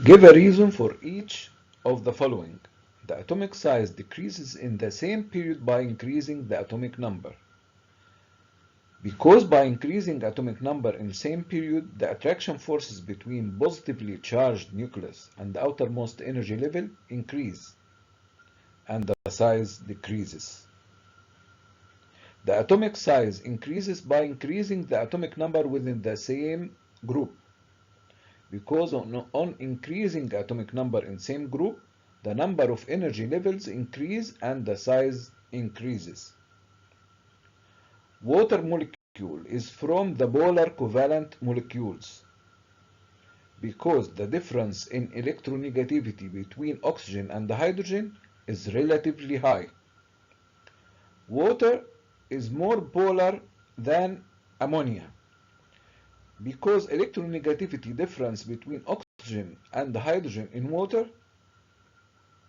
Give a reason for each of the following. The atomic size decreases in the same period by increasing the atomic number. Because by increasing atomic number in the same period, the attraction forces between positively charged nucleus and the outermost energy level increase, and the size decreases. The atomic size increases by increasing the atomic number within the same group. Because on increasing atomic number in same group, the number of energy levels increase and the size increases. Water molecule is from the polar covalent molecules because the difference in electronegativity between oxygen and hydrogen is relatively high. Water is more polar than ammonia because electronegativity difference between oxygen and hydrogen in water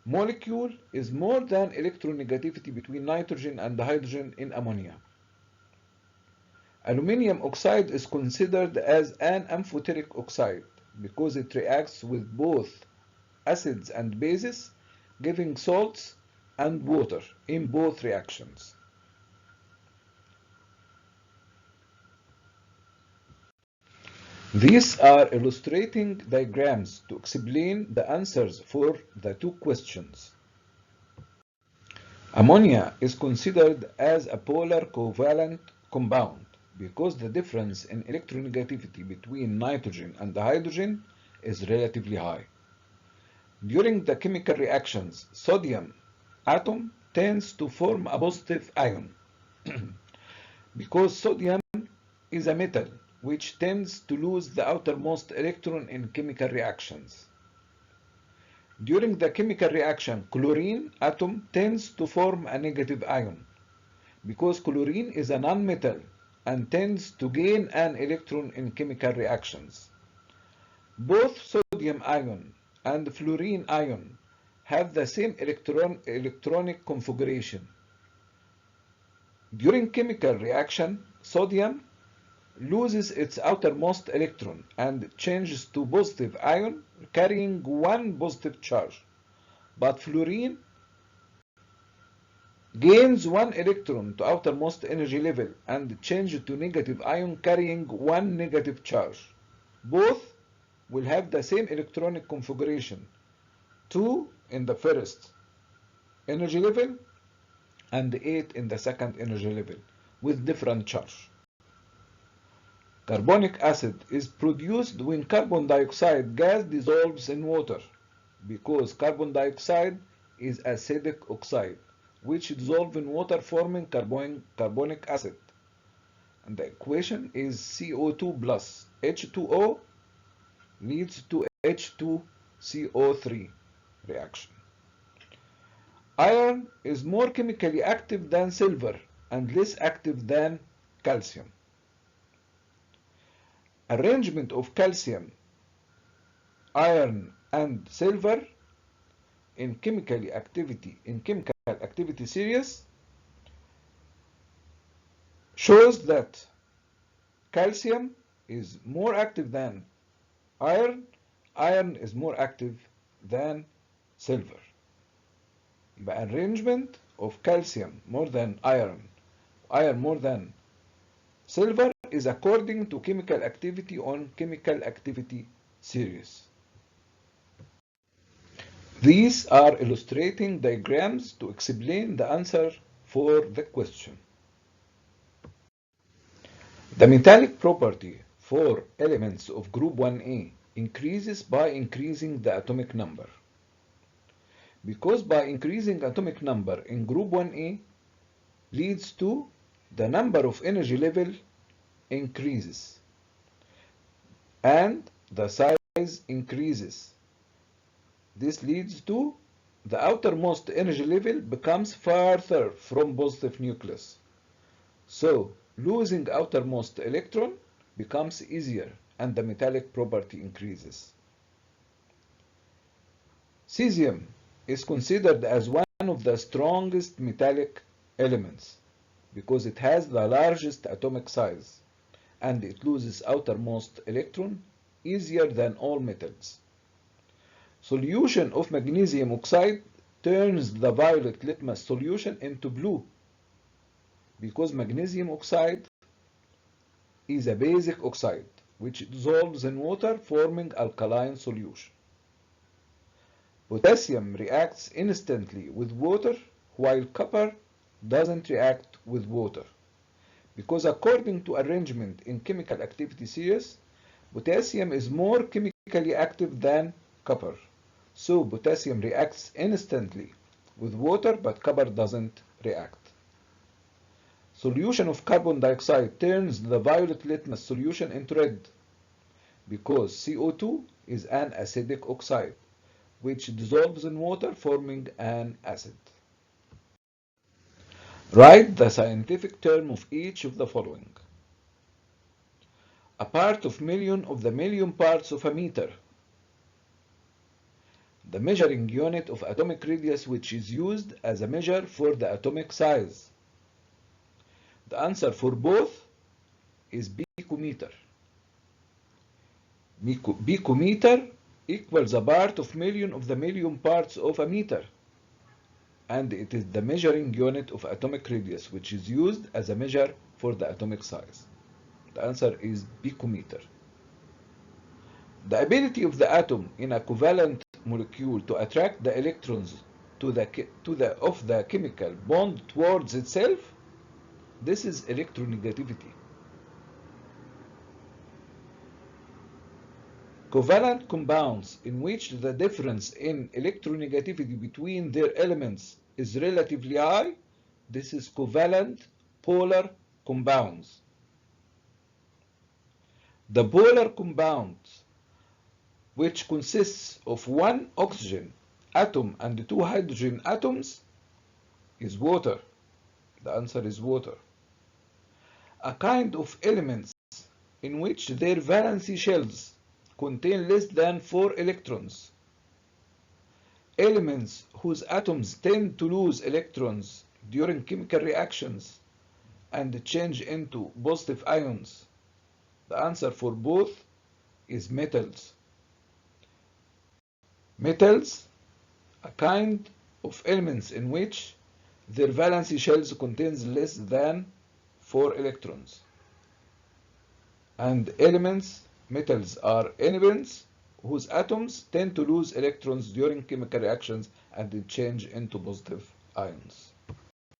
molecule is more than electronegativity between nitrogen and hydrogen in ammonia. Aluminium oxide is considered as an amphoteric oxide because it reacts with both acids and bases, giving salts and water in both reactions. These are illustrating diagrams to explain the answers for the two questions. Ammonia is considered as a polar covalent compound because the difference in electronegativity between nitrogen and hydrogen is relatively high. During the chemical reactions, sodium atom tends to form a positive ion because sodium is a metal which tends to lose the outermost electron in chemical reactions. During the chemical reaction, chlorine atom tends to form a negative ion because chlorine is a nonmetal and tends to gain an electron in chemical reactions. Both sodium ion and fluorine ion have the same electronic configuration. During chemical reaction, sodium loses its outermost electron and changes to positive ion carrying one positive charge, but fluorine gains one electron to outermost energy level and changes to negative ion carrying one negative charge. Both will have the same electronic configuration, 2 in the first energy level and 8 in the second energy level with different charge. Carbonic acid is produced when carbon dioxide gas dissolves in water because carbon dioxide is acidic oxide which dissolves in water forming carbonic acid. And the equation is CO2 plus H2O leads to H2CO3 reaction. Iron is more chemically active than silver and less active than calcium. Arrangement of calcium, iron, and silver in chemical activity series shows that calcium is more active than iron, iron is more active than silver. يبقى arrangement of calcium more than iron, iron more than silver is according to chemical activity on chemical activity series. These are illustrating diagrams to explain the answer for the question. The metallic property for elements of group 1A increases by increasing the atomic number. Because by increasing atomic number in group 1A leads to the number of energy level increases and the size increases. This leads to the outermost energy level becomes farther from positive nucleus. So losing outermost electron becomes easier and the metallic property increases. Cesium is considered as one of the strongest metallic elements because it has the largest atomic size and it loses outermost electron easier than all metals. Solution of magnesium oxide turns the violet litmus solution into blue because magnesium oxide is a basic oxide which dissolves in water forming alkaline solution. Potassium reacts instantly with water while copper doesn't react with water because according to arrangement in chemical activity series, potassium is more chemically active than copper. So potassium reacts instantly with water but copper doesn't react. Solution of carbon dioxide turns the violet litmus solution into red because CO2 is an acidic oxide which dissolves in water forming an acid. Write the scientific term of each of the following. A part of million of the million parts of a meter. The measuring unit of atomic radius which is used as a measure for the atomic size. The answer for both is picometer. Picometer equals a part of million of the million parts of a meter, and it is the measuring unit of atomic radius which is used as a measure for the atomic size. The answer is picometer. The ability of the atom in a covalent molecule to attract the electrons of the chemical bond towards itself, this is electronegativity. Covalent compounds in which the difference in electronegativity between their elements is relatively high, this is covalent polar compounds. The polar compounds, which consists of one oxygen atom and two hydrogen atoms, is water. The answer is water. A kind of elements in which their valency shells contain less than 4 electrons. Elements whose atoms tend to lose electrons during chemical reactions and change into positive ions. The answer for both is metals. Metals, a kind of elements in which their valency shells contains less than 4 electrons. And metals are elements whose atoms tend to lose electrons during chemical reactions and change into positive ions.